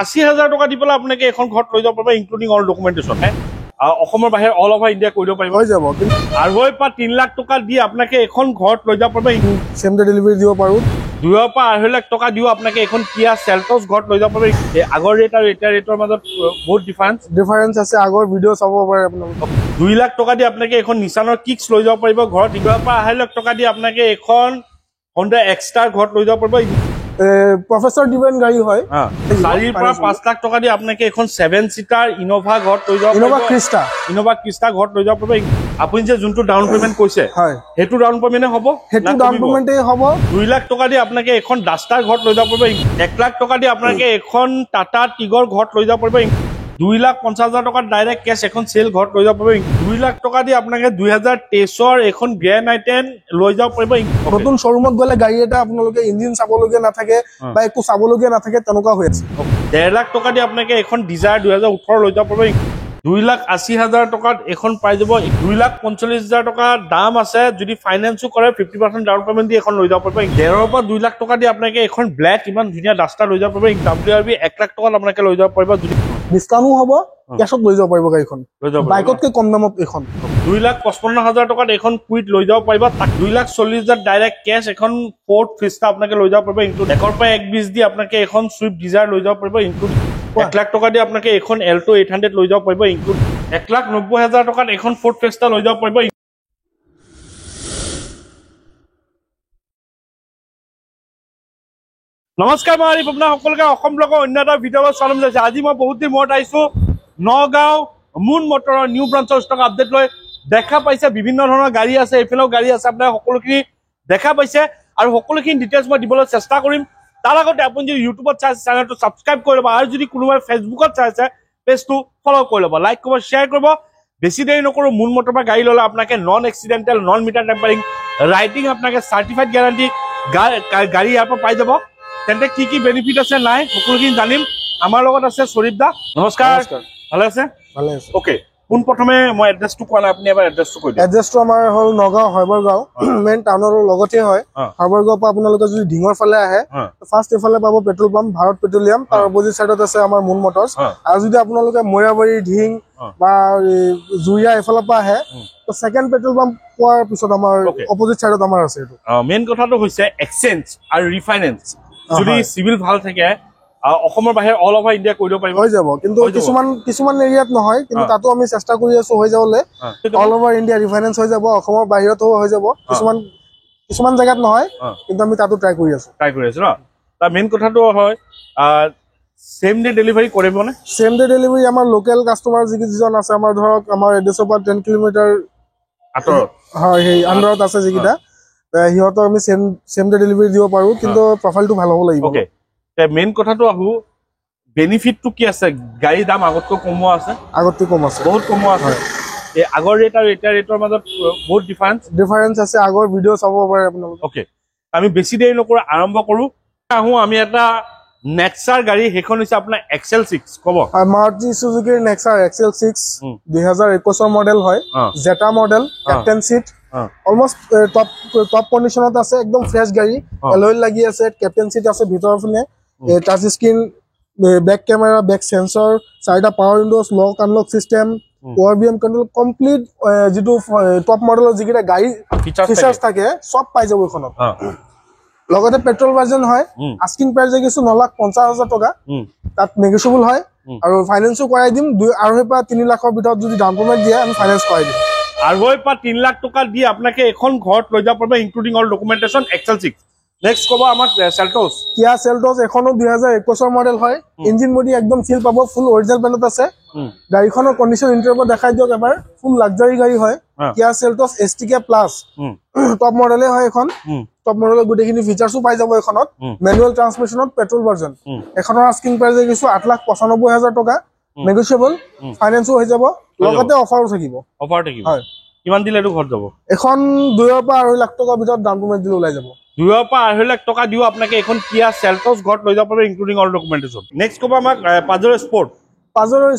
80,000 টকা দি পেলাই আপোনাকে এখন ঘৰত লৈ যাব পাৰিব ইনক্লুডিং অল ডকুমেন্টেশন অসমৰ বাহিৰে অল ওভাৰ ইণ্ডিয়া কৰিব পাৰিব হৈ যাব কিন্তু 2.5 পৰা 3 লাখ টকা দি আপোনাকে এখন ঘৰত লৈ যাব পাৰিব সেম ডে ডেলিভাৰী দিব পাৰো 2 পৰা 2.5 লাখ টকা দিও আপোনাকে এখন কিয়া সেলটস ঘৰত লৈ যাব পাৰিব আগৰ ৰেট আৰু এতিয়া ৰেটৰ মাজত বহুত ডিফাৰেন্স আছে আগৰ ভিডিঅ' চাব পাৰে আপোনালোক 2 লাখ টকা দি আপোনাকে এখন নিসানৰ কিক্স লৈ যাব পাৰিব ঘৰত 2 পৰা 2.5 লাখ টকা দি আপোনাকে এখন Honda X-Star ঘৰত লৈ যাব পাৰিব প্ৰফেসৰ ডিভেন গাড়ী হয় 4 পৰা 5 লাখ টকা দি আপোনাকে এখন 7 সিটাৰ ইনোভা ঘৰত লৈ যাব ইনোভা ক্ৰিষ্টা ঘৰত লৈ যাব পাৰিব আপুনি যে যোনটো ডাউন পেমেন্ট কৈছে হয় হেতু ডাউন পেমেন্টে হ'ব হেতু ডাউন পেমেন্টে হ'ব 2 লাখ টকা দি আপোনাকে এখন ডাস্টাৰ ঘৰত লৈ যাব পাৰিব 1 লাখ টকা দি আপোনাকে এখন টাটা টিগৰ ঘৰত লৈ যাব পাৰিব 2,50,000 টকা ডাইৰেক্ট কেছ এখন সেল ঘৰত লৈ যাব পাৰিব 2 লাখ টকা দি আপোনাকে 2023 এখন গ্ৰেণ্ড আইটেন লৈ যাব পাৰিব নতুন শ্বৰুমত গলে গাড়ী এটা আপোনালোকে ইঞ্জিন চাবলগীয়া নাথাকে বা একো চাবলগীয়া নাথাকে তেনেকুৱা হৈ আছে 1.5 লাখ টকা দি আপোনাকে এখন ডিজায়াৰ 2018 লৈ যাব পাৰিব 2,80,000 টকাত এখন পাই যাব 2,45,000 টকা দাম আছে যদি ফাইনেন্সও কৰে 50% ডাউন পেমেন্ট দি এখন লৈ যাব পাৰিব 1.5 পৰা 2 লাখ টকা দি আপোনাকে এখন ব্লেক ইমান ধুনীয়া ডাস্টাৰ লৈ যাব পাৰিব WRV 1 লাখ টকাত আপোনাকে লৈ যাব পাৰিব যদি ডিসকাউন্ট হ'ব কেছত লৈ যাব পাৰিব গাড়ীখন বাইকতকৈ কম দামত এখন 2,55,000 টকাত এখন কুইট লৈ যাব পাৰিব 2,40,000 ডাইৰেক্ট কেছ এখন ফোৰ্ড ফিস্টা আপোনাকে লৈ যাব পাৰিব ইনক্লুড 1 পৰা 120 দি আপোনাকে এখন সুইফট ডিজায়াৰ লৈ যাব পাৰিব ইনক্লুড 1 লাখ টকা দি আপোনাকে এখন এল্টো 800 লৈ যাব পাৰিব ইনক্লুড 1,90,000 টকাত এখন ফোৰ্ড ফিস্টা লৈ যাব পাৰিব নমস্কাৰ মই আৰিফ আপোনাৰ সকলোকে অসম ব্লগৰ অন্য এটা ভিডিঅ'ত স্বাগতম জনাইছো আজি মই বহুত দিন মূৰত আহিছো নগাঁও মুন মটৰৰ নিউ ব্ৰাঞ্চৰ ষ্টক আপডেট লৈ দেখা পাইছে বিভিন্ন ধৰণৰ গাড়ী আছে এফালেও গাড়ী আছে আপোনাৰ সকলোখিনি দেখা পাইছে আৰু সকলোখিনি ডিটেইলছ মই দিবলৈ চেষ্টা কৰিম তাৰ আগতে আপুনি যদি ইউটিউবত চাই চেনেলটো সাবস্ক্ৰাইব কৰি ল'ব আৰু যদি কোনোবাই ফেচবুকত চাইছে পেজটো ফলো কৰি ল'ব লাইক কৰিব শ্বেয়াৰ কৰিব বেছি দেৰি নকৰো মুন মটৰৰ পৰা গাড়ী ল'লে আপোনাকে non accidental non meter tampering riding আপোনাকে চাৰ্টিফাইড গ্যাৰান্টি গাড়ী ইয়াৰ পৰা পাই যাব তেন্তে কি কি বেনিফিট আছে নাই সকলোখিনি জানিম আমাৰ লগত আছে শৰীফ দা নমস্কাৰ ভালে আছে ওকে কোন প্ৰথমে মই এড্ৰেছটো কোৱা নাই আপুনি এবাৰ এড্ৰেছটো কৈ দিয়ক এড্ৰেছটো আমাৰ হল নগাঁও হাইবৰগাঁও মেইন টাউনৰ লগতে হয় হাইবৰগাঁও পৰা আপোনালোকে যদি ঢিঙৰ ফালে আহে ফাৰ্ষ্ট এফালে পাব পেট্ৰল পাম্প ভাৰত পেট্ৰলিয়াম তাৰ অপজিট সাইডত আছে আমাৰ মুন মটৰ্ছ আৰু যদি আপোনালোকে মৈৰাবাৰী ঢিং বা জুৰিয়া এফালৰ পৰা আহে তো সেকেন্ড পেট্ৰল পাম্প পোৱাৰ পিছত আমাৰ অপজিট সাইডত আমাৰ আছে এইটো মেইন কথাটো হৈছে এক্সচেঞ্জ আৰু ৰিফাইনেন্স যদি সিভিল ভাল থাকে অসমৰ বাহিৰে অল ওভাৰ ইণ্ডিয়া কৰিব পাৰিব হৈ যাব কিন্তু কিছুমান এৰিয়াত নহয় কিন্তু তাতো আমি চেষ্টা কৰি আছো হৈ যাবলে অল ওভাৰ ইণ্ডিয়া ৰিফাইনেন্স হৈ যাব অসমৰ বাহিৰতো হৈ যাব কিছুমান জায়গাত নহয় কিন্তু আমি তাতো ট্ৰাই কৰি আছো ন তাৰ মেইন কথাটো হয় সেম ডে ডেলিভাৰী কৰিব নে সেম ডে ডেলিভাৰী আমাৰ লোকেল কাস্টমাৰ যিজন আছে আমাৰ ধৰক আমাৰ এড্ৰেছৰ পৰা 10 কিলোমিটাৰ আঁতৰত হয় সেই আন্ডাৰত আছে যিকিটা হিহঁতৰ আমি সেম ডে ডেলিভাৰী দিব পাৰো কিন্তু প্ৰফাইলটো ভাল হ'ব লাগিব ওকে মেইন কথাটো আহু বেনিফিটটো কি আছে গাড়ীৰ দাম আগতকৈ কমোৱা আছে বহুত কমোৱা আছে এই আগৰ ৰেট আৰু এতিয়া ৰেটৰ মাজত বহুত ডিফাৰেন্স আছে আগৰ ভিডিঅ' চাব পাৰে আপোনালোক ওকে আমি বেছি দেৰি নকৰো আৰম্ভ কৰো আহু আমি এটা নেক্সাৰ গাড়ী হেখন হৈছে আপোনাৰ XL6 কব মাৰুতি সুজুকিৰ নেক্সাৰ XL6 2021 মডেল হয় Zeta model captain seat almost top কন্ডিশনত আছে একদম ফ্ৰেশ গাড়ী এলয় লাগি আছে কেপ্টেন সিট আছে ভিতৰৰ ফালে touch screen back camera back sensor চাৰিটা power windows lock unlock system ORBM control complete যেটো টপ মডেলৰ যিকিটা গাড়ী ফিচাৰ্স থাকে সব পাই যাব এখনত লগতে পেট্ৰল ভাৰ্জন হয় আস্কিং প্ৰাইস দেখিছো 9,50,000 টকা তাত নেগোশিয়েবল হয় আৰু ফাইনান্সও কৰাই দিম 2.5 পৰা 3 লাখৰ ভিতৰত যদি ডাউন পেমেন্ট দিয়ে আমি ফাইনান্স কৰাই দিম 2.5 পৰা 3 লাখ টকা দি আপোনাকে এখন ঘৰত লৈ যাব পাৰিব including all documentation XL6 next কব আমাক সেলটস কিয়া সেলটস এখনো 2021 মডেল হয় ইঞ্জিন বডি একদম ফিল পাব ফুল অৰিজিনাল ব্ৰেণ্ডত আছে গাড়ীখনৰ কন্ডিশন ইন্টাৰভিউ দেখাই দিয়ক এবাৰ ফুল লাক্সাৰি গাড়ী হয় কিয়া সেলটস STK প্লাস টপ মডেলে হয় এখন টপ মডেলৰ গুটেখিনি ফিচাৰসও পাই যাব এখনত ম্যানুৱেল ট্ৰান্সমিশনত পেট্ৰল ভাৰ্জন এখনৰ আস্কিং প্ৰাইস দেখিছো 8,95,000 টকা নেগোশিয়েবল ফাইনান্সও হৈ যাব লগতে অফাৰো থাকিব হয় কিমান দিলে এটো ঘৰত যাব এখন 2 পৰা 2.5 লাখ টকা ভিতৰত ডাউন পেমেন্ট দিলে ওলাই যাব 2 পৰা 2.5 লাখ টকা দিও আপোনাকে এখন কিয়া সেলটস ঘৰত লৈ যাব পাৰিব ইনক্লুডিং অল ডকুমেন্টেশন নেক্সট কব আমাক পাজৰ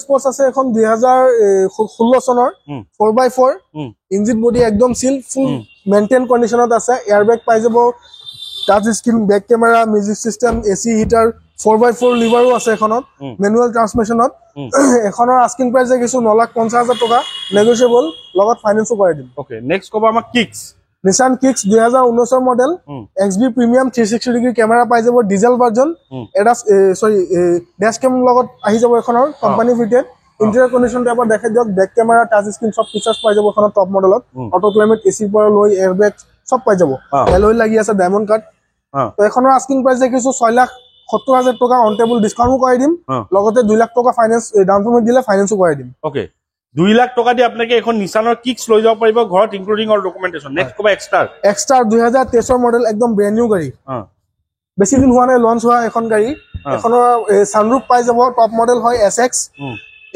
স্পৰ্টছ আছে এখন 2016 চনৰ 4x4 ইঞ্জিন বডি একদম সিল ফুল মেইনটেইন কন্ডিশনত আছে এয়াৰবেগ পাই যাব touch screen back camera music system AC heater 4x4 লিভাৰো আছে এখনত মেনুৱেল ট্ৰান্সমিশনত এখনৰ আস্কিং প্ৰাইস দেখিছো 9,50,000 টকা নেগোশিয়েবল লগত ফাইনেন্সও কৰাই দিম ওকে নেক্সট কবা আমাক kicks Nissan Kicks 2019 model XB premium 360 degree camera পাই যাব ডিজেল ভাৰ্জন এটা ড্যাশ ক্যাম লগত আহি যাব এখনৰ কোম্পানী ফিটেড ইন্টেৰিয়ৰ কন্ডিশনটো এবাৰ দেখাই দিয়ক বেক কেমেৰা টাচ স্ক্ৰীন সব ফিচাৰ্স পাই যাব এখনৰ টপ মডেলত অটো ক্লাইমেট এসি পৰা লৈ এয়াৰবেগ সব পাই যাব এলয় লাগি আছে ডায়মণ্ড কাট তো এখনৰ আস্কিং প্ৰাইস দেখিছো 6,70,000 টকা অন টেবল ডিসকাউন্টও কৰাই দিম লগতে 2 লাখ টকা ফাইনান্স ডাউন পেমেন্ট দিলে ফাইনান্সও কৰাই দিম ওকে 2 লাখ টকা দি আপোনাকে এখন নিসানৰ কিক্স লৈ যাব পাৰিব ঘৰত ইনক্লুডিং অল ডকুমেন্টেশন নেক্সট কবা এক্সট্ৰা 2023 মডেল একদম ব্ৰ্যান্ড নিউ গাড়ী বেছি দিন হোৱা নাই লঞ্চ হোৱা এখন গাড়ী এখনৰ সানৰুফ পাই যাব টপ মডেল হয় SX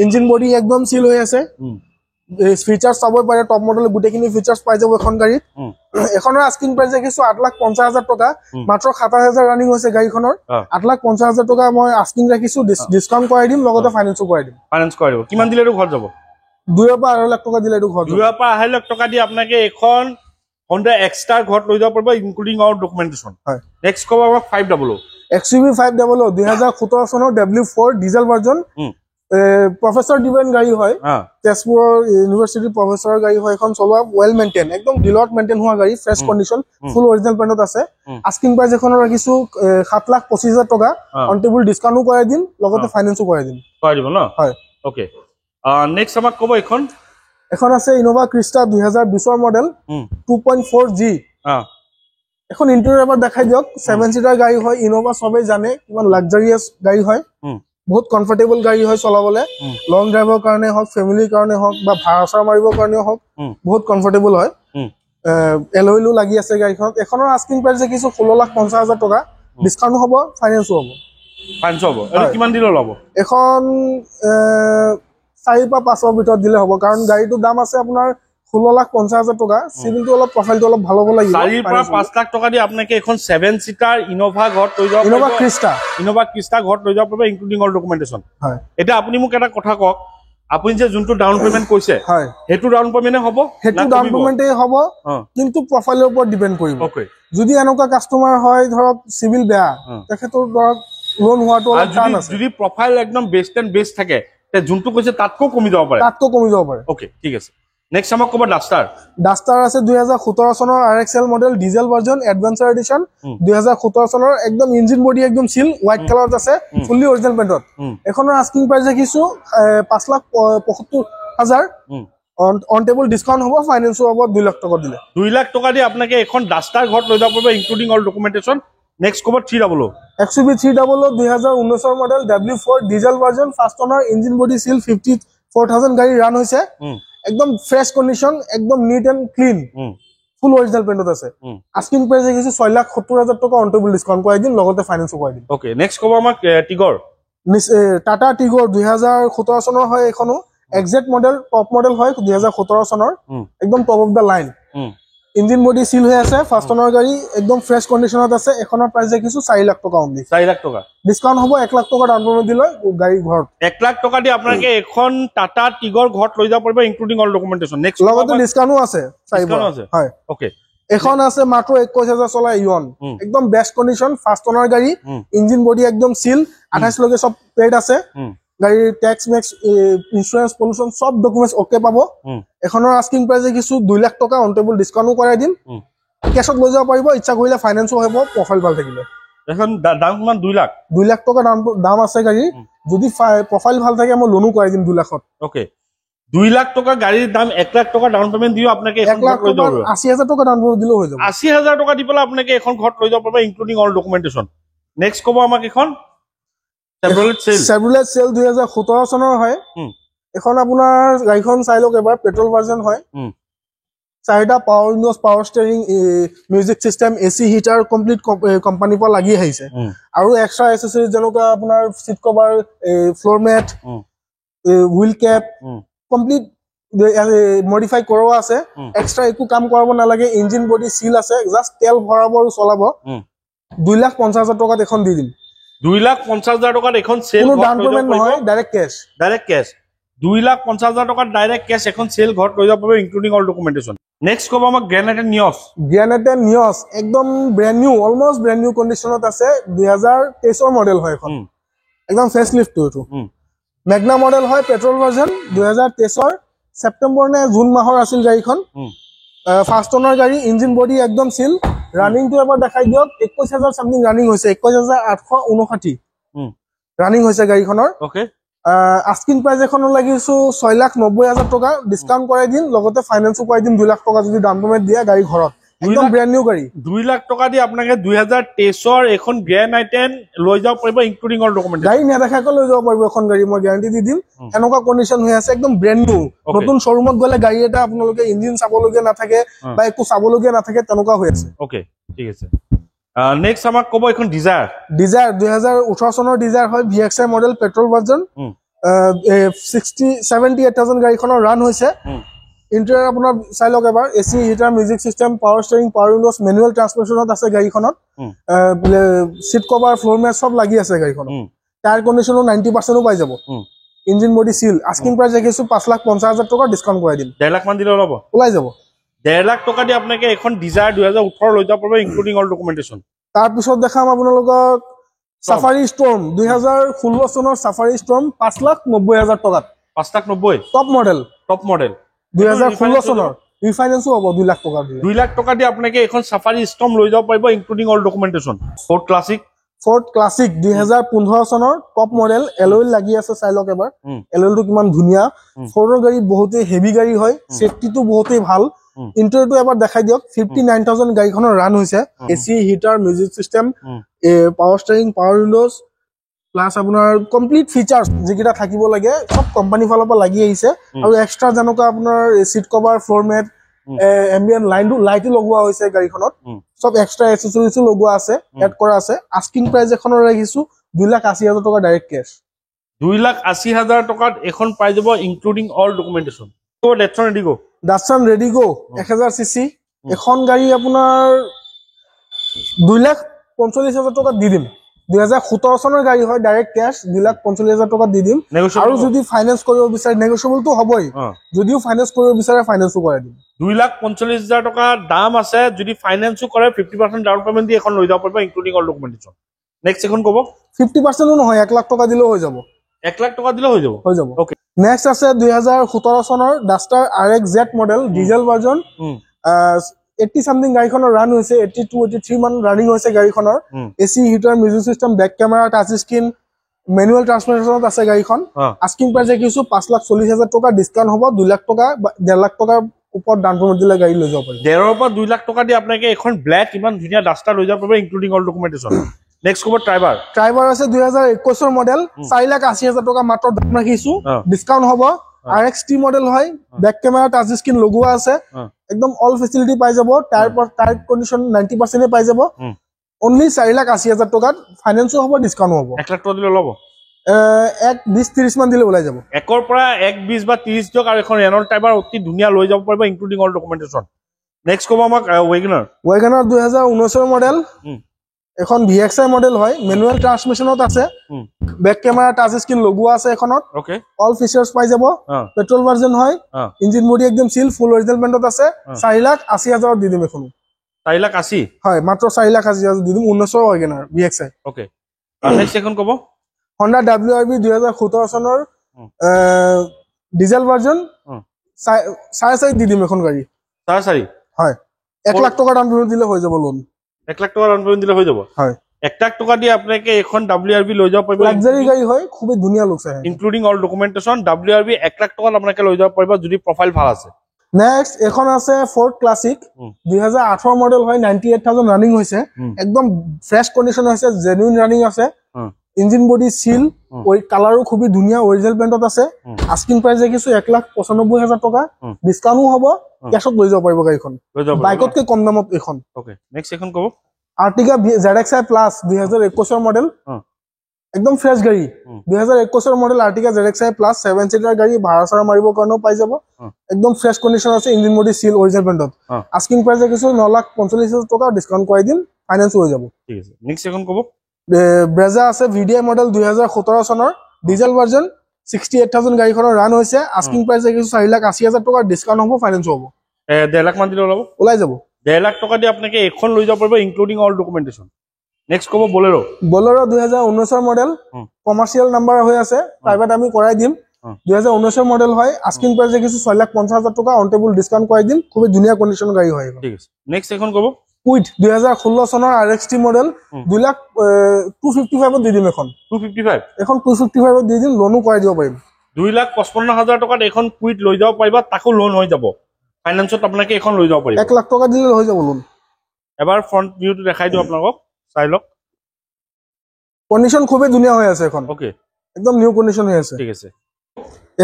ইঞ্জিন বডি একদম সিল হৈ আছে ফিচার্স চাবই পাৰে টপ মডেল গুটেখিনি ফিচাৰ্স পাই যাব এখন গাড়ী এখনৰ আস্কিং প্ৰাইস দেখিছো 8,50,000 টকা মাত্ৰ 7,000 ৰানিং হৈছে গাড়ীখনৰ 8,50,000 টকা মই আস্কিং ৰাখিছো ডিসকাউন্ট কৰাই দিম লগতে ফাইনান্সও কৰাই দিম ফাইনান্স কৰাই দিব কিমান দিলেটো ঘৰ যাব 2.5 লাখ টকা দিলে এটো ঘৰ 2.5 লাখ টকা দি আপোনাকে এখন Honda Extra ঘৰত লৈ যাব পাৰিব ইনক্লুডিং অল ডকুমেন্টেশন হয় নেক্সট কবা আমাক 500 XUV 500 2017 চনৰ W4 ডিজেল ভাৰ্জন প্ৰফেসৰ ডিভেন গাড়ী হয় তেজপুৰ ইউনিভাৰ্সিটি প্ৰফেসৰ গাড়ী হয় এখন চলোৱা ওয়েল মেইনটেইন একদম ডিলট মেইনটেইন হোৱা গাড়ী ফ্ৰেশ কন্ডিশন ফুল অৰিজিনাল পেইন্টত আছে আস্কিং প্ৰাইস এখনৰ ৰাখিছো 7,25,000 টকা অন টেবল ডিসকাউন্টও কৰাই দিম লগতে ফাইনান্সও কৰাই দিম ন হয় ওকে নেক্সট আমাক কব এখন আছে ইনোভা ক্ৰিষ্টা 2020 মডেল 2.4G এখন ইন্টেৰিয়ৰ এবাৰ দেখাই দিয়ক 7 সিটাৰ গাড়ী হয় ইনোভা সবে জানে কিমান লাক্সাৰিয়াস গাড়ী হয় বহুত কমফৰ্টেবল গাড়ী হয় চলাবলে লং ড্ৰাইভৰ কাৰণে হক ফ্যামিলিৰ কাৰণে হক বা ভাড়া মাৰিবৰ কাৰণে হক বহুত কমফৰ্টেবল হয় এলয়লো লাগি আছে গাড়ীখন এখনৰ আস্কিং প্ৰাইস দেখিছো 16,50,000 টকা ডিসকাউন্ট হ'ব ফাইনান্সও হ'ব এটো কিমান দিলে ল'ব এখন 4 বা 5 ভিতৰত দিলে হ'ব কাৰণ গাড়ীটোৰ দাম আছে আপোনাৰ 16,50,000 টকা সিভিলটো অলপ প্ৰফাইলটো অলপ ভাল হ'ব লাগিব 4 পৰা 5 লাখ টকা দি আপোনাকে এখন 7 সিটাৰ ইনোভা ঘৰত লৈ যাব ইনোভা ক্ৰিষ্টা ঘৰত লৈ যাব পাৰিব ইনক্লুডিং অল ডকুমেন্টেশন হয় এটা আপুনি মোক এটা কথা কক আপুনি যে যোনটো ডাউন পেমেন্ট কৈছে হয় হেতু ডাউন পেমেন্টে হ'ব হেতু ডাউন পেমেন্টে হ'ব কিন্তু প্ৰফাইলৰ ওপৰত ডিপেন্ড কৰিব ওকে যদি এনেকুৱা কাস্টমাৰ হয় ধৰক সিভিল বেয়া তেখেতৰ ধৰক লোন হোৱাটো অলপ টান আছে যদি প্ৰফাইল একদম বেস্ট এন্ড বেস্ট থাকে তে যোনটো কৈছে তাতকো কমি যাব পাৰে ওকে ঠিক আছে নেক্সট আমাক কবা ডাস্টাৰ আছে 2017 চনৰ RXL model diesel version adventure edition 2017 চনৰ একদম ইঞ্জিন বডি একদম সিল হোৱাইট কালাৰত আছে ফুললি অৰিজিনাল পেইন্টত এখনৰ আস্কিং প্ৰাইস দেখিছো 5,75,000 অন টেবল ডিসকাউন্ট হ'ব ফাইনান্সও হ'ব 2 লাখ টকা দিলে 2 লাখ টকা দি আপোনাকে এখন ডাস্টাৰ ঘৰত লৈ যাব পাৰিব ইনক্লুডিং অল ডকুমেন্টেশন নেক্সট কবা 300 XUV 300 2019 model W4 diesel version first owner engine body seal 54,000 গাড়ী ৰান হৈছে একদম ফ্রেশ কন্ডিশন একদম neat and clean full original পেইন্টত আছে আস্কিং প্রাইস দেখিছো 6,70,000 টকা অন টেবল ডিসকাউন্ট কৰাই দিম লগতে ফাইনান্সও কৰাই দিম ওকে নেক্সট কব আমাক টিগৰ টাটা টিগৰ 2017 চনৰ হয় এখনো এক্সাক্ট মডেল টপ মডেল হয় 2017 চনৰ একদম top of the line engine body seal হৈ আছে ফাৰ্স্ট ওনাৰ গাড়ী একদম ফ্ৰেশ কন্ডিশনত আছে এখনৰ প্ৰাইস দেখিছো 4 লাখ টকা অনলি 4 লাখ টকা ডিসকাউন্ট হ'ব 1 লাখ টকা ডাউন পেমেন্ট দিলে গাড়ী ঘৰত 1 লাখ টকা দি আপোনাকে এখন টাটা টিগৰ ঘৰত লৈ যাব পাৰিব ইনক্লুডিং অল ডকুমেন্টেশন নেক্সট লগতে ডিসকাউন্টও আছে হয় ওকে এখন আছে মাত্ৰ 21,000 চলা ইয়ন একদম বেস্ট কন্ডিশন ফাৰ্স্ট ওনাৰ গাড়ী ইঞ্জিন বডি একদম সিল 28 লগে সব পেড আছে গাড়ী ট্যাক্স ম্যাক্স ইন্স্যুরেন্স পলিউশন সব ডকুমেন্টস ওকে পাবো এখনৰ আস্কিং প্ৰাইস দেখিছো 2 লাখ টকা অন টেবল ডিসকাউন্টও কৰাই দিম কেশত লৈ যাব পাৰিব ইচ্ছা কৰিলে ফাইনান্সও হ'ব প্ৰফাইল ভাল থাকিলে এখন দাম কিমান 2 লাখ টকা দাম আছে গাড়ী যদি প্ৰফাইল ভাল থাকে মই লোনও কৰাই দিম 2 লাখত ওকে 2 লাখ টকা গাড়ীৰ দাম 1 লাখ টকা ডাউন পেমেন্ট দিও আপোনাকে এখন ঘৰত লৈ যাব 80,000 টকা ডাউন পেমেন্ট দিলে হৈ যাব 80,000 টকা দি পেলা আপোনাকে এখন ঘৰত লৈ যাব পাৰিব ইনক্লুডিং অল ডকুমেন্টেশন নেক্সট কব আমাক এখন Chevrolet Sail 2017 চনৰ হয় এখন আপোনাৰ গাড়ীখন চাই লওক এবাৰ পেট্ৰল ভাৰ্জন হয় চাৰিটা power windows power steering music system AC heater complete কোম্পানীৰ পৰা লাগি আহিছে আৰু এক্সট্ৰা এসেসৰিজ যেনেকুৱা আপোনাৰ seat cover floor mat wheel cap complete modify কৰোৱা আছে এক্সট্ৰা একো কাম কৰাব নালাগে ইঞ্জিন বডি সিল আছে জাস্ট তেল ভৰাব আৰু চলাব 2,50,000 টকাত এখন দি দিম 2,50,000 টকাত এখন সেল ডাউন পেমেন্ট নহয় ডাইরেক্ট ক্যাশ 2,50,000 টকাত ডাইরেক্ট ক্যাশ এখন সেল ঘৰত লৈ যাব পাৰিব ইনক্লুডিং অল ডকুমেন্টেশন নেক্সট ক'ব আমাক গ্ৰেনাইট নিয়স একদম brand new, almost brand new কণ্ডিশ্যনত আছে। 2023 মডেল হয় এখন, একদম ফেচ লিফ্টটো এইটো। মেগনা মডেল হয়, পেট্ৰল ভাৰ্জন। 2023 ছেপ্টেম্বৰ নে জুন মাহৰ আছিল গাড়ীখন। ফাৰ্ষ্ট অনাৰ গাড়ী, ইঞ্জিন বডি একদম চিল। ৰানিংটো এবাৰ দেখাই দিয়ক। 21,000 সামথিং ৰানিং হৈছে, 21,859 ৰানিং হৈছে গাড়ীখনৰ। আস্কিং প্ৰাইচ এখনো লাগিছো 6,90,000 টকা, ডিছকাউণ্ট কৰাই দিম, লগতে ফাইনেন্সো কৰাই দিম 2 লাখ টকা যদি ডাউন পেমেণ্ট দিয়ে গাড়ী ঘৰত। একদম ব্ৰেণ্ড নিউ গাড়ী। 2 লাখ টকা দি আপোনাকে 2023 এখন গ্ৰেনাইট লৈ যাব পাৰিব, ইনক্লুডিং অল ডকুমেণ্ট। গাড়ী নেদেখাকৈ লৈ যাব পাৰিব এখন গাড়ী, মই গ্যাৰান্টি দি দিম। এনেকুৱা কণ্ডিশ্যন হৈ আছে, একদম ব্ৰেণ্ড নিউ। নতুন শ্বৰুমত গ'লে গাড়ী এটা আপোনালোকে ইঞ্জিন চাবলগীয়া নাথাকে বা একো চাবলগীয়া নাথাকে, তেনেকুৱা হৈ আছে। ওকে, ঠিক আছে। নেক্সট আমাক ক'ব এখন ডিজায়াৰ 2018 চনৰ ডিজায়াৰ হয়, VXI মডেল, পেট্ৰল ভাৰ্জন। 78,000 গাড়ীখনৰ ৰান হৈছে। ইণ্টেৰিয়ৰ আপোনাৰ চাই লওক এবাৰ। AC, heater, music system, power steering, power windows, manual ট্ৰান্সমিশ্যনত আছে গাড়ীখনত। চিট কভাৰ, ফ্লোৰ মেট চব লাগি আছে গাড়ীখনত। টায়াৰ কণ্ডিশ্যনো 90% পাই যাব। ইঞ্জিন বডি চিল। আস্কিং প্ৰাইচ ৰাখিছো 5,50,000 টকা, ডিছকাউণ্ট কৰাই দিম। 1.5 লাখ মান দিলে ওলাব, ওলাই যাব। 1.5 লাখ টকা দি আপোনাকে এখন ডিজায়াৰ 2018 লৈ যাব পাৰিব, ইনক্লুডিং অল ডকুমেণ্টেশ্যন। তাৰপিছত দেখাম আপোনালোকক সাফাৰী ষ্টৰ্ম। 2016 চনৰ সাফাৰী ষ্টৰ্ম 5,90,000 টকাত। 5,90,000 টপ মডেল। 2016 চনৰ ৰিফাইনেন্সো হ'ব 2 লাখ টকা দিয়ে। 2 লাখ টকা দি আপোনাকে এখন সাফাৰী ষ্টৰ্ম লৈ যাব পাৰিব, including all documentation. Ford classic 2015 চনৰ টপ মডেল, এলয়েল লাগি আছে, চাই লওক এবাৰ। এলয়েলটো কিমান ধুনীয়া। ফ'ৰ্ডৰ গাড়ী বহুতেই হেভি গাড়ী হয়, সেফটিটো বহুতেই ভাল। ইণ্টেৰিয়ৰটো এবাৰ দেখাই দিয়ক। 59,000 গাড়ীখনৰ ৰান হৈছে। AC, heater, music system, power steering, power Windows, plus আপোনাৰ কমপ্লিট ফিচাৰ্ছ যিকেইটা থাকিব লাগে চব কোম্পানীৰ ফালৰ পৰা লাগি আহিছে। আৰু এক্সট্ৰা যেনেকুৱা আপোনাৰ seat cover, floor mat, ambient লাইটো লগোৱা হৈছে গাড়ীখনত। সব এক্সট্ৰা এক্সেসৰিজো লগোৱা আছে, এড কৰা আছে। আস্কিং প্ৰাইচ এখনৰ ৰাখিছো 2,80,000 টকা ডাইৰেক্ট কেছ। 2,80,000 টকাত এখন পাই যাব, ইনক্লুডিং অল ডকুমেণ্টেশ্যন। ডাটছন ৰেডিগো 1000 cc এখন গাড়ী আপোনাৰ 2,45,000 টকাত দি দিম। 2017 চনৰ গাড়ী হয়, ডাইৰেক্ট কেছ 2,45,000 টকাত দি দিম। আৰু যদি ফাইনেন্স কৰিব বিচাৰে, নেগোচিয়েবলটো হ'বই। যদিও ফাইনেন্স কৰিব বিচাৰে, ফাইনেন্সো কৰাই দিম। 2,45,000 টকা দাম আছে, যদি ফাইনেন্সো কৰে 50% ডাউন পেমেণ্ট দি এখন লৈ যাব পাৰিব, ইনক্লুডিং অল ডকুমেণ্টেশ্যন। নেক্সট এখন ক'ব। 50%ও নহয়, 1 লাখ টকা দিলেও হৈ যাব। 1 লাখ টকা দিলেও হৈ যাব। ওকে। নেক্সট আছে 2017 চনৰ Duster RX Z model, diesel version. 80 something গাড়ীখনৰ ৰান হৈছে, 82, 83 মান ৰানিং হৈছে গাড়ীখনৰ। AC, heater, music system, back camera, touch screen, manual ট্ৰান্সমিশ্যনত আছে গাড়ীখন। আস্কিং প্ৰাইচ ৰাখিছো 5,40,000 টকা, ডিছকাউণ্ট হ'ব 2 লাখ টকা, 1.5 লাখ টকাৰ ওপৰত ডাউন পেমেণ্ট দিলে গাড়ী লৈ যাব পাৰিব। 1.5 পৰা 2 লাখ টকা দি আপোনাকে এখন ব্লেক ইমান ধুনীয়া ডাষ্টাৰ লৈ যাব পাৰিব, ইনক্লুডিং অল ডকুমেণ্টেশ্যন। নেক্সট ক'ব ট্ৰাইবাৰ আছে 2021 মডেল, 4,80,000 টকা মাত্ৰ দাম ৰাখিছো, ডিছকাউণ্ট হ'ব। RXT মডেল হয়, বেক কেমেৰা, টাচ স্ক্ৰীন লগোৱা আছে, একদম অল ফেচিলিটি পাই যাব। টায়াৰ কণ্ডিশ্যন 90% পাই যাব। অনলি 4,80,000 টকাত, ফাইনেন্সো হ'ব, ডিছকাউণ্ট হ'ব। 1 লাখ টকা দিলে ওলাব। 1,20-30 মান দিলে ওলাই যাব। 1 পৰা 1,20 বা 30 দিয়ক, আৰু এখন ৰেনল্ট ট্ৰাইবাৰ অতি ধুনীয়া লৈ যাব পাৰিব, ইনক্লুডিং অল ডকুমেণ্টেশ্যন। নেক্সট ক'ব আমাক ৱেগনাৰ 2019 মডেল, এখন VXI মডেল হয়, মেনুৱেল ট্ৰান্সমিশ্যনত আছে, বেক কেমেৰা, টাচ স্ক্ৰীন লগোৱা আছে এখনত। অল ফিচাৰ্ছ পাই যাব। পেট্ৰল ভাৰ্জন হয়, ইঞ্জিন বডি একদম চিল, ফুল অৰিজিনেল পেইণ্টত আছে। 4,80,000 দি দিম এখন। 4,80,000 হয়, মাত্ৰ 4,80,000 দি দিম। 19 ৱেগনাৰ VXI। ওকে। নেক্সট এখন ক'ব Honda WRV 2017 চনৰ ডিজেল ভাৰ্জন, 4,500 দি দিম এখন গাড়ী। 4,500 হয়, 1 লাখ টকা ডাউন পেমেণ্ট দিলে হৈ যাব লোন। 1 লাখ টকা ডাউন পেমেণ্ট দিলে হৈ যাব। হয়, 1 লাখ টকা দি আপোনাকে এখন WRV লৈ যাব পাৰিব, লাক্সাৰি গাড়ী হয়, খুবই ধুনীয়া লুকছ আহে, including all documentation. WRV 1 lakh টকাত আপোনাকে লৈ যাব পাৰিব, যদি প্ৰফাইল ভাল আছে। নেক্সট এখন আছে ফ'ৰ্ড ক্লাছিক, 2018 মডেল হয়, 98,000 ৰানিং হৈছে, একদম ফ্ৰেছ কণ্ডিশ্যন হৈছে, জেনুইন ৰানিং আছে। ইঞ্জিন বডি চিল, কালাৰো খুবই ধুনীয়া, অৰিজিনেল পেইণ্টত আছে। আস্কিং প্ৰাইচ ৰাখিছো 1,95,000 টকা, ডিছকাউণ্টো হ'ব, কেছত লৈ যাব পাৰিব গাড়ীখন, বাইকতকৈ কম দামত এইখন। ওকে। নেক্সট এখন ক'ব Artiga ZXi Plus 2021 মডেল, একদম ফ্ৰেছ গাড়ী। 2021 মডেল Artiga ZXi Plus 7 সিটাৰ গাড়ী, ভাড়া চাৰা মাৰিবৰ কাৰণেও পাই যাব। একদম ফ্ৰেছ কণ্ডিশ্যন আছে, ইঞ্জিন বডি চিল, অৰিজিনেল পেইণ্টত। আস্কিং প্ৰাইচ ৰাখিছো 9,45,000 টকা, ডিছকাউণ্ট কৰাই দিম, ফাইনেন্স হৈ যাব। ঠিক আছে। নেক্সট এখন ক'ব ব্ৰেজা আছে VDI মডেল 2017 চনৰ, ডিজেল ভাৰ্জন, 68,000 গাড়ীখনৰ ৰান হৈছে। আস্কিং প্ৰাইচ ৰাখিছো 4,80,000 টকা, ডিছকাউণ্ট হ'ব, ফাইনেন্স হ'ব। 1.5 লাখ মান দিলে ওলাব ওলাই যাব 1.5 লাখ টকা দি আপোনাকে এখন লৈ যাব পাৰিব ইনক্লুডিং অল ডকুমেন্টেশন নেক্সট কব বলেৰো 2019 মডেল কমাৰ্চিয়েল নাম্বাৰ হৈ আছে প্ৰাইভেট আমি কৰাই দিম 2019 মডেল হয় আস্কিং প্ৰাইস দেখিছো 6,50,000 টকা অন টেবল ডিসকাউন্ট কৰাই দিম খুব ধুনীয়া কন্ডিশন গাড়ী হয় ঠিক আছে নেক্সট এখন কব কুইট 2016 চনৰ RXT মডেল 2,255 দি দিম এখন 255 এখন 255 দি দিম লোনো কৰাই দিব পাৰিম 2,55,000 টকাত এখন কুইট লৈ যাব পাৰিবা তাকো লোন হৈ যাব ফাইনান্সত আপোনাকে এখন লৈ যাব পাৰিব 1 লাখ টকা দিলে হৈ যাব লোন এবাৰ ফ্ৰন্ট ভিউটো দেখাই দিও আপোনাক চাই লওক কন্ডিশন খুবই ধুনীয়া হৈ আছে এখন ওকে একদম নিউ কন্ডিশন হৈ আছে ঠিক আছে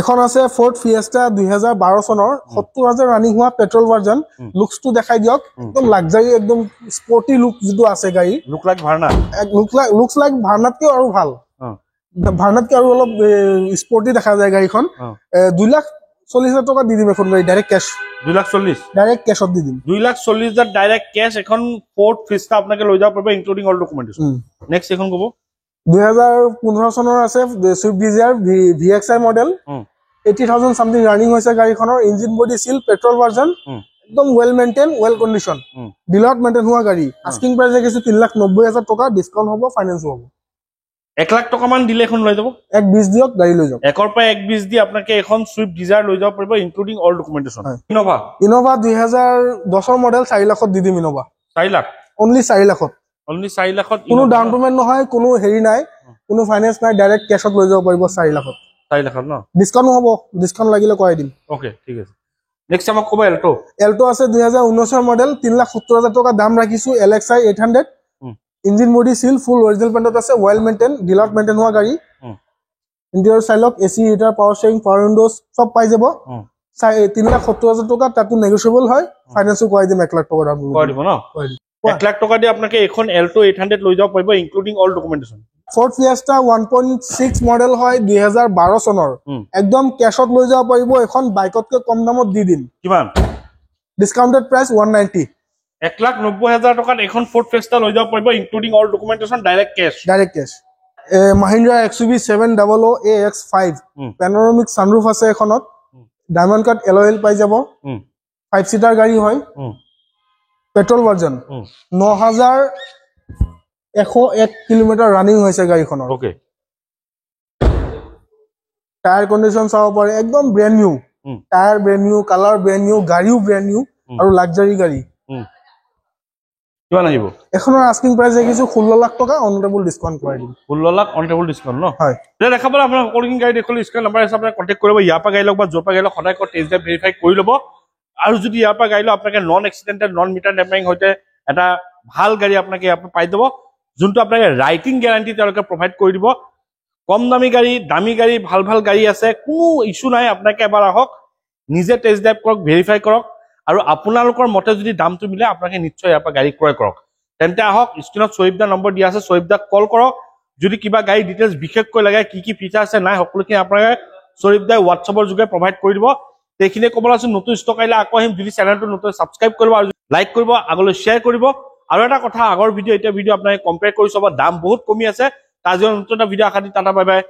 এখন আছে ফোর্ড ফিয়েস্টা 2012 চনৰ 70,000 ৰানিং হোৱা পেট্ৰোল ভাৰ্জন লুকসটো দেখাই দিয়ক একদম লাক্সাৰি একদম স্পোৰ্টি লুক যেটো আছে গাড়ী লুক লাইক ভাৰ্না লুকস লাইক ভাৰ্নাতকৈ আৰু ভাল ভাৰ্নাতকৈ আৰু অলপ স্পোর্টি দেখা যায় গাড়ীখন 2,40,000 টকা দি দিম এখন গাড়ী ডাইরেক্ট ক্যাশ 2,40,000 ডাইরেক্ট ক্যাশত দি দিম 2,40,000 ডাইরেক্ট ক্যাশ এখন ফোর্ড ফিয়েস্টা আপোনাকে লৈ যাব পাৰিব ইনক্লুডিং অল ডকুমেন্টেশন নেক্সট এখন কব 2015 চনৰ আছে Swift Dzire VXI model 80,000 something running হৈছে গাড়ীখনৰ engine body seal petrol version একদম ওয়েল মেইনটেইন ওয়েল কন্ডিশন ডিলাৰত মেইনটেইন হোৱা গাড়ী আস্কিং প্ৰাইস দেখিছো 3,90,000 টকা ডিসকাউন্ট হ'ব ফাইনান্স হ'ব 1 লাখ টকা মান দিলে এখন লৈ যাব 1,20 দিয়ক গাড়ী লৈ যাব 1 পৰা 1,20 দি আপোনাকে এখন সুইফট ডিজায়াৰ লৈ যাব পাৰিব including all documentation Innova 2010 model 4 লাখত দি দিম ইনোভা 4 লাখ অনলি 4 লাখত অনলি 4 লাখত কোনো ডাউন পেমেন্ট নহয় কোনো হেৰি নাই কোনো ফাইনান্স নাই ডাইৰেক্ট ক্যাশত লৈ যাব পাৰিব 4 লাখত 4 লাখত ন ডিসকাউন্ট হ'ব ডিসকাউন্ট লাগিলে কৰাই দিম ওকে ঠিক আছে নেক্সট আমাক কব এল্টো আছে 2019 মডেল 3,70,000 টকা দাম ৰাখিছো LXi 800 engine body seal full original পেন্টত আছে ওয়েল মেইনটেইন ডিলাৰত মেইনটেইন হোৱা গাড়ী ইন্টেৰিয়ৰ চাইলক AC heater power steering power windows সব পাই যাব 3,70,000 টকা তাতো নেগোশিয়েবল হয় ফাইনান্সও কৰাই দিম 1 লাখ টকা দাম কৰাই দিব ন 1 লাখ টকা দি আপোনাকে এখন এল্টো 800 লৈ যাব পাৰিব including all documentation Ford fiesta 1.6 model হয় 2012 চনৰ একদম ক্যাশত লৈ যাব পাৰিব এখন বাইকতকৈ কম দামত দি দিম কিমান ডিসকাউন্টেড প্ৰাইস 190 1,90,000 টকাত এখন ফোৰ্ড ফিয়েস্টা লৈ যাব পাৰিব including all documentation direct cash Mahindra XUV 700 AX5 panoramic sunroof আছে এখনত ডায়মন্ড কাট এলয়েল পাই যাব 5 সিটার গাড়ী হয় পেট্রোল ভার্জন 9,101 কিলোমিটার রানিং হৈছে গাড়ীখনৰ ওকে টায়াৰ কন্ডিশন চাও পাৰে একদম brand new tyre brand new colour brand new গাড়ীও ব্ৰ্যান্ড নিউ আৰু লাক্সাৰি গাড়ী কিমান আহিব এখনৰ আস্কিং প্ৰাইস দেখিছো 16 লাখ টকা অন টেবল ডিসকাউন্ট কৰাই দিম 16 লাখ অন টেবল ডিসকাউন্ট ন হয় তে দেখাবলৈ আপোনাৰ কলিং গাড়ী দেখলে স্ক্ৰিন নাম্বাৰ আছে আপোনাক কন্টাক্ট কৰিব ইয়াৰ পৰা গাড়ী লওক বা য'ৰ পৰা গাড়ী লওক সদায় টেষ্ট ড্ৰাইভ ভেৰিফাই কৰি ল'ব আৰু যদি ইয়াৰ পৰা গাড়ী লওক আপোনাক non accidental non meter tampering হৈতে এটা ভাল গাড়ী আপোনাক ইয়াৰ পৰা পাই দিব যোনটো আপোনাক ৰাইটিং গ্যাৰান্টি তেওঁলোকে প্ৰভাইড কৰি দিব কম দামী গাড়ী ভাল ভাল গাড়ী আছে কোনো ইস্যু নাই আপোনাক এবাৰ আহক নিজে টেষ্ট ড্ৰাইভ কৰক ভেৰিফাই কৰক আৰু আপোনালোকৰ মতে যদি দামটো মিলে আপোনাক নিশ্চয় ইয়াৰ পৰা গাড়ী ক্ৰয় কৰক তেন্তে আহক স্ক্ৰিনত সোহিবদা নম্বৰ দিয়া আছে সোহিবদাক কল কৰক যদি কিবা গাড়ী ডিটেইলছ বিশেষকৈ লাগে কি ফিচাৰ আছে নাই সকলোখিনি আপোনাক সোহিবদাই হোৱাটছআপৰ যোগে প্ৰভাইড কৰি দিব তেখিনে ক'বলৈ আছে নতুন ষ্টক আইলা আকৌ আহিম যদি চেনেলটো নতুন সাবস্ক্ৰাইব কৰিব আৰু লাইক কৰিব আগলৈ শেয়াৰ কৰিব আৰু এটা কথা আগৰ ভিডিঅ' এতিয়া ভিডিঅ' আপোনাক কম্পেয়াৰ কৰি চাব দাম বহুত কমি আছে তাৰ নতুন এটা ভিডিঅ' আশা দি টাটা বাই বাই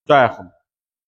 জয় অসম